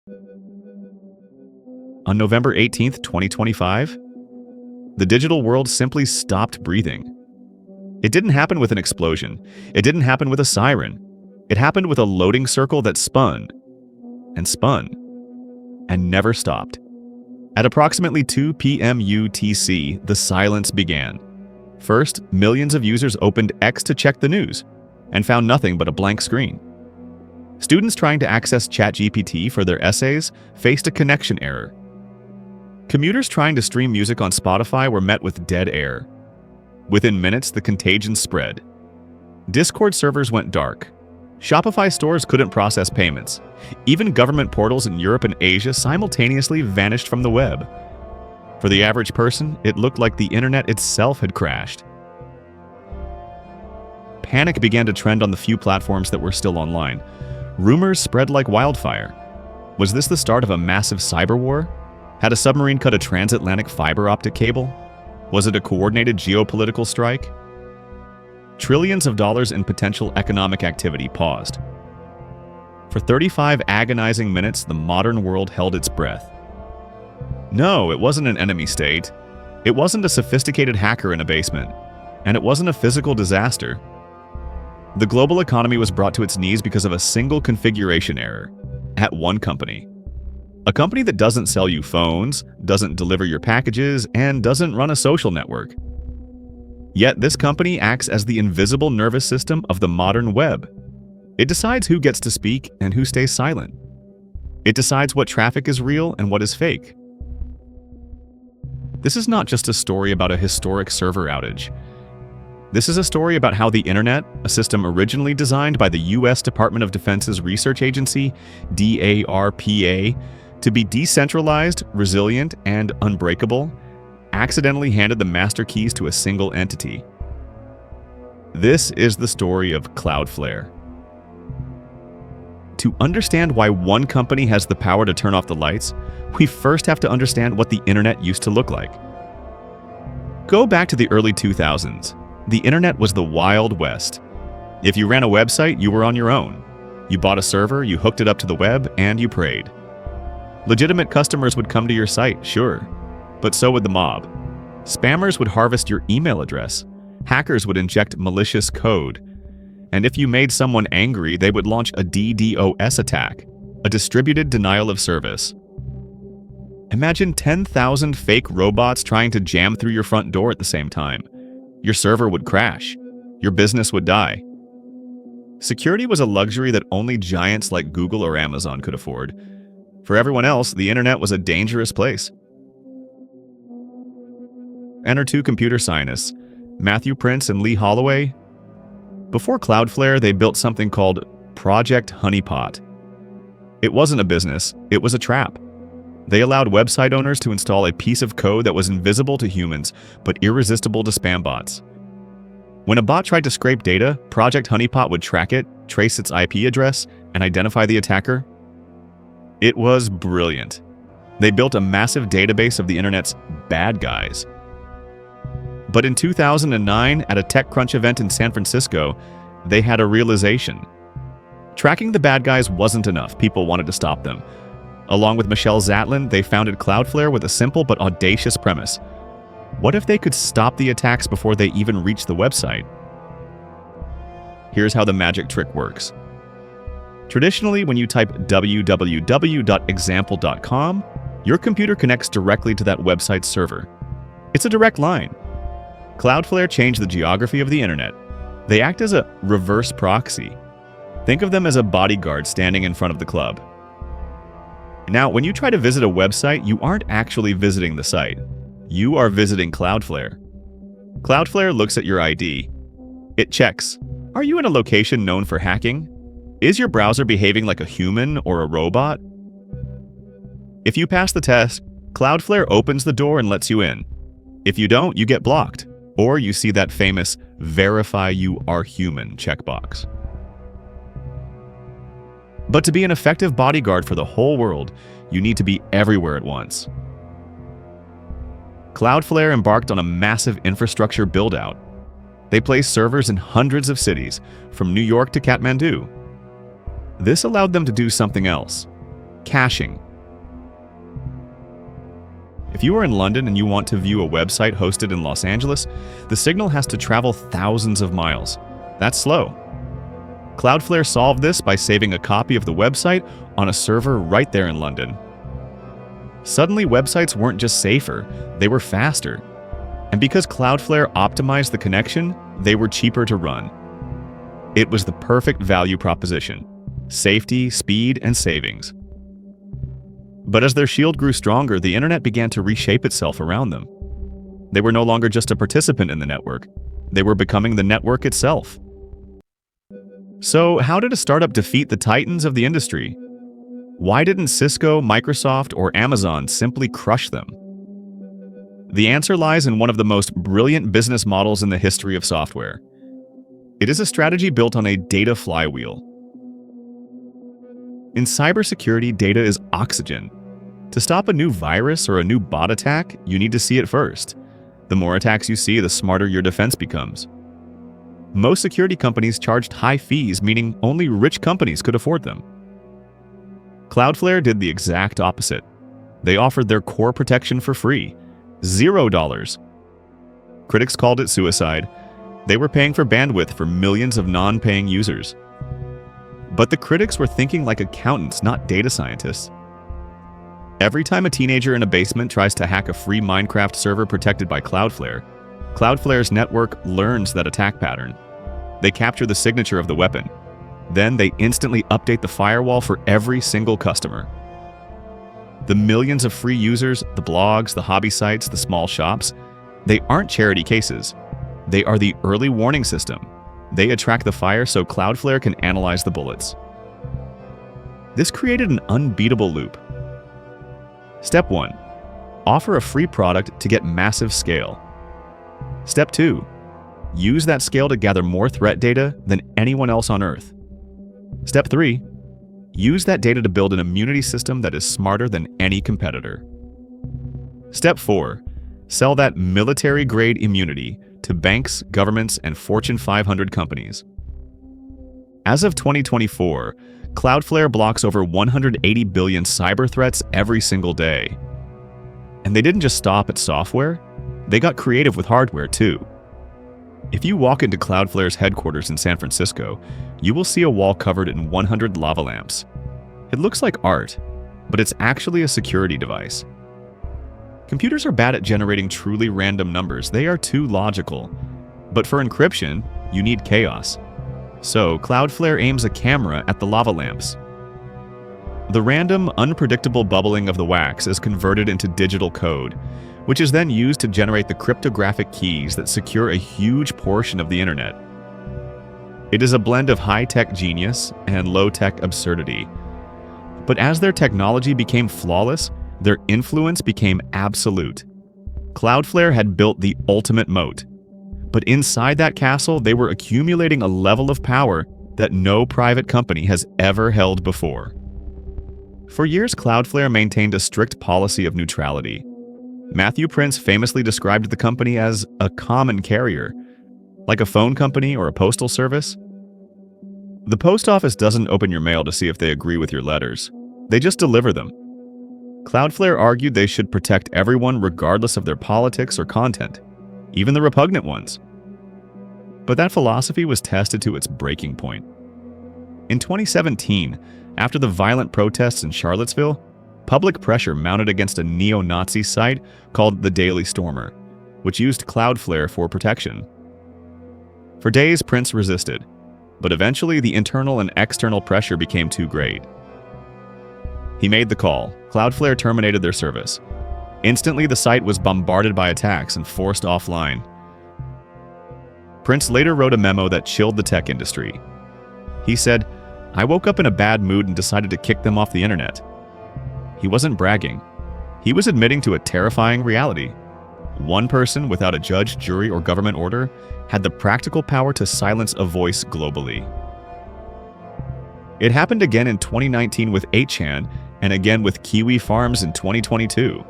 On November 18th, 2025, the digital world simply stopped breathing. It didn't happen with an explosion. It didn't happen with a siren. It happened with a loading circle that spun and spun and never stopped. At approximately 2 p.m. UTC, the silence began. First, millions of users opened X to check the news and found nothing but a blank screen. Students trying to access ChatGPT for their essays faced a connection error. Commuters trying to stream music on Spotify were met with dead air. Within minutes, the contagion spread. Discord servers went dark. Shopify stores couldn't process payments. Even government portals in Europe and Asia simultaneously vanished from the web. For the average person, it looked like the internet itself had crashed. Panic began to trend on the few platforms that were still online. Rumors spread like wildfire. Was this the start of a massive cyber war? Had a submarine cut a transatlantic fiber optic cable? Was it a coordinated geopolitical strike? Trillions of dollars in potential economic activity paused. For 35 agonizing minutes, the modern world held its breath. No, it wasn't an enemy state. It wasn't a sophisticated hacker in a basement. And it wasn't a physical disaster. The global economy was brought to its knees because of a single configuration error at one company. A company that doesn't sell you phones, doesn't deliver your packages, and doesn't run a social network. Yet this company acts as the invisible nervous system of the modern web. It decides who gets to speak and who stays silent. It decides what traffic is real and what is fake. This is not just a story about a historic server outage. This is a story about how the internet, a system originally designed by the U.S. Department of Defense's research agency, DARPA, to be decentralized, resilient, and unbreakable, accidentally handed the master keys to a single entity. This is the story of Cloudflare. To understand why one company has the power to turn off the lights, we first have to understand what the internet used to look like. Go back to the early 2000s. The internet was the Wild West. If you ran a website, you were on your own. You bought a server, you hooked it up to the web, and you prayed. Legitimate customers would come to your site, sure, but so would the mob. Spammers would harvest your email address. Hackers would inject malicious code. And if you made someone angry, they would launch a DDoS attack, a distributed denial of service. Imagine 10,000 fake robots trying to jam through your front door at the same time. Your server would crash. Your business would die. Security was a luxury that only giants like Google or Amazon could afford. For everyone else, the internet was a dangerous place. Enter two computer scientists, Matthew Prince and Lee Holloway. Before Cloudflare, they built something called Project Honeypot. It wasn't a business, it was a trap. They allowed website owners to install a piece of code that was invisible to humans, but irresistible to spam bots. When a bot tried to scrape data, Project Honeypot would track it, trace its IP address, and identify the attacker. It was brilliant. They built a massive database of the internet's bad guys. But in 2009, at a TechCrunch event in San Francisco, they had a realization. Tracking the bad guys wasn't enough. People wanted to stop them. Along with Michelle Zatlyn, they founded Cloudflare with a simple but audacious premise. What if they could stop the attacks before they even reached the website? Here's how the magic trick works. Traditionally, when you type www.example.com, your computer connects directly to that website's server. It's a direct line. Cloudflare changed the geography of the internet. They act as a reverse proxy. Think of them as a bodyguard standing in front of the club. Now, when you try to visit a website, you aren't actually visiting the site. You are visiting Cloudflare. Cloudflare looks at your ID. It checks. Are you in a location known for hacking? Is your browser behaving like a human or a robot? If you pass the test, Cloudflare opens the door and lets you in. If you don't, you get blocked, or you see that famous "Verify you are human" checkbox. But to be an effective bodyguard for the whole world, you need to be everywhere at once. Cloudflare embarked on a massive infrastructure build-out. They placed servers in hundreds of cities, from New York to Kathmandu. This allowed them to do something else. caching. If you are in London and you want to view a website hosted in Los Angeles, the signal has to travel thousands of miles. That's slow. Cloudflare solved this by saving a copy of the website on a server right there in London. Suddenly, websites weren't just safer, they were faster. And because Cloudflare optimized the connection, they were cheaper to run. It was the perfect value proposition: safety, speed, and savings. But as their shield grew stronger, the internet began to reshape itself around them. They were no longer just a participant in the network. They were becoming the network itself. So, how did a startup defeat the titans of the industry? Why didn't Cisco, Microsoft, or Amazon simply crush them? The answer lies in one of the most brilliant business models in the history of software. It is a strategy built on a data flywheel. In cybersecurity, data is oxygen. To stop a new virus or a new bot attack, you need to see it first. The more attacks you see, the smarter your defense becomes. Most security companies charged high fees, meaning only rich companies could afford them. Cloudflare did the exact opposite. They offered their core protection for free, $0. Critics called it suicide. They were paying for bandwidth for millions of non-paying users. But the critics were thinking like accountants, not data scientists. Every time a teenager in a basement tries to hack a free Minecraft server protected by Cloudflare, Cloudflare's network learns that attack pattern. They capture the signature of the weapon. Then they instantly update the firewall for every single customer. The millions of free users, the blogs, the hobby sites, the small shops, they aren't charity cases. They are the early warning system. They attract the fire so Cloudflare can analyze the bullets. This created an unbeatable loop. Step 1. Offer a free product to get massive scale. Step 2. Use that scale to gather more threat data than anyone else on Earth. Step 3. Use that data to build an immunity system that is smarter than any competitor. Step 4. Sell that military-grade immunity to banks, governments, and Fortune 500 companies. As of 2024, Cloudflare blocks over 180 billion cyber threats every single day. And they didn't just stop at software, they got creative with hardware too. If you walk into Cloudflare's headquarters in San Francisco, you will see a wall covered in 100 lava lamps. It looks like art, but it's actually a security device. Computers are bad at generating truly random numbers. They are too logical. But for encryption, you need chaos. So Cloudflare aims a camera at the lava lamps. The random, unpredictable bubbling of the wax is converted into digital code, which is then used to generate the cryptographic keys that secure a huge portion of the internet. It is a blend of high-tech genius and low-tech absurdity. But as their technology became flawless, their influence became absolute. Cloudflare had built the ultimate moat. But inside that castle, they were accumulating a level of power that no private company has ever held before. For years, Cloudflare maintained a strict policy of neutrality. Matthew Prince famously described the company as a common carrier, like a phone company or a postal service. The post office doesn't open your mail to see if they agree with your letters. They just deliver them. Cloudflare argued they should protect everyone regardless of their politics or content, even the repugnant ones. But that philosophy was tested to its breaking point. In 2017, after the violent protests in Charlottesville, public pressure mounted against a neo-Nazi site called the Daily Stormer, which used Cloudflare for protection. For days, Prince resisted, but eventually the internal and external pressure became too great. He made the call. Cloudflare terminated their service. Instantly, the site was bombarded by attacks and forced offline. Prince later wrote a memo that chilled the tech industry. He said, "I woke up in a bad mood and decided to kick them off the internet." He wasn't bragging. He was admitting to a terrifying reality. One person without a judge, jury, or government order had the practical power to silence a voice globally. It happened again in 2019 with 8chan and again with Kiwi Farms in 2022.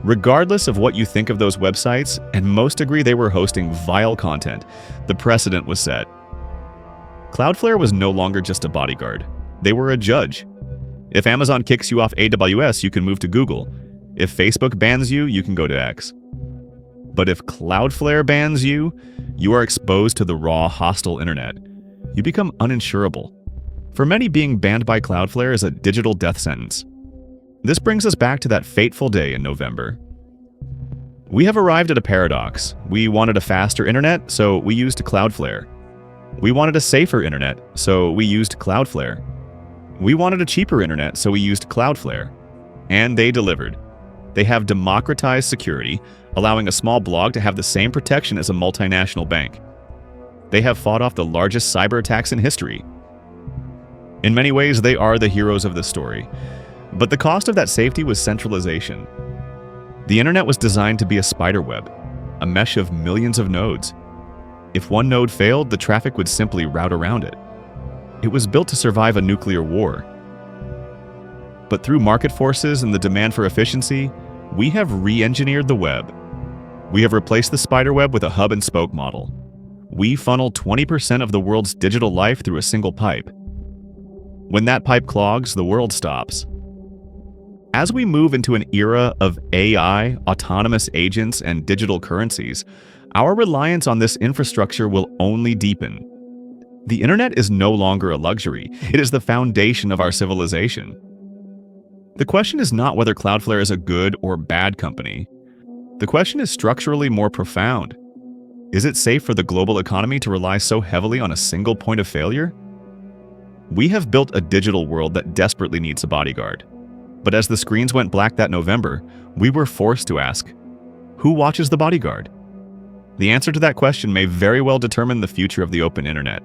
Regardless of what you think of those websites, and most agree they were hosting vile content, the precedent was set. Cloudflare was no longer just a bodyguard. They were a judge. If Amazon kicks you off AWS, you can move to Google. If Facebook bans you, you can go to X. But if Cloudflare bans you, you are exposed to the raw, hostile internet. You become uninsurable. For many, being banned by Cloudflare is a digital death sentence. This brings us back to that fateful day in November. We have arrived at a paradox. We wanted a faster internet, so we used Cloudflare. We wanted a safer internet, so we used Cloudflare. We wanted a cheaper internet, so we used Cloudflare. And they delivered. They have democratized security, allowing a small blog to have the same protection as a multinational bank. They have fought off the largest cyber attacks in history. In many ways, they are the heroes of the story. But the cost of that safety was centralization. The internet was designed to be a spiderweb, a mesh of millions of nodes. If one node failed, the traffic would simply route around it. It was built to survive a nuclear war. But through market forces and the demand for efficiency, we have re-engineered the web. We have replaced the spiderweb with a hub-and-spoke model. We funnel 20% of the world's digital life through a single pipe. When that pipe clogs, the world stops. As we move into an era of AI, autonomous agents, and digital currencies, our reliance on this infrastructure will only deepen. The internet is no longer a luxury. It is the foundation of our civilization. The question is not whether Cloudflare is a good or bad company. The question is structurally more profound. Is it safe for the global economy to rely so heavily on a single point of failure? We have built a digital world that desperately needs a bodyguard. But as the screens went black that November, we were forced to ask, who watches the bodyguard? The answer to that question may very well determine the future of the open internet.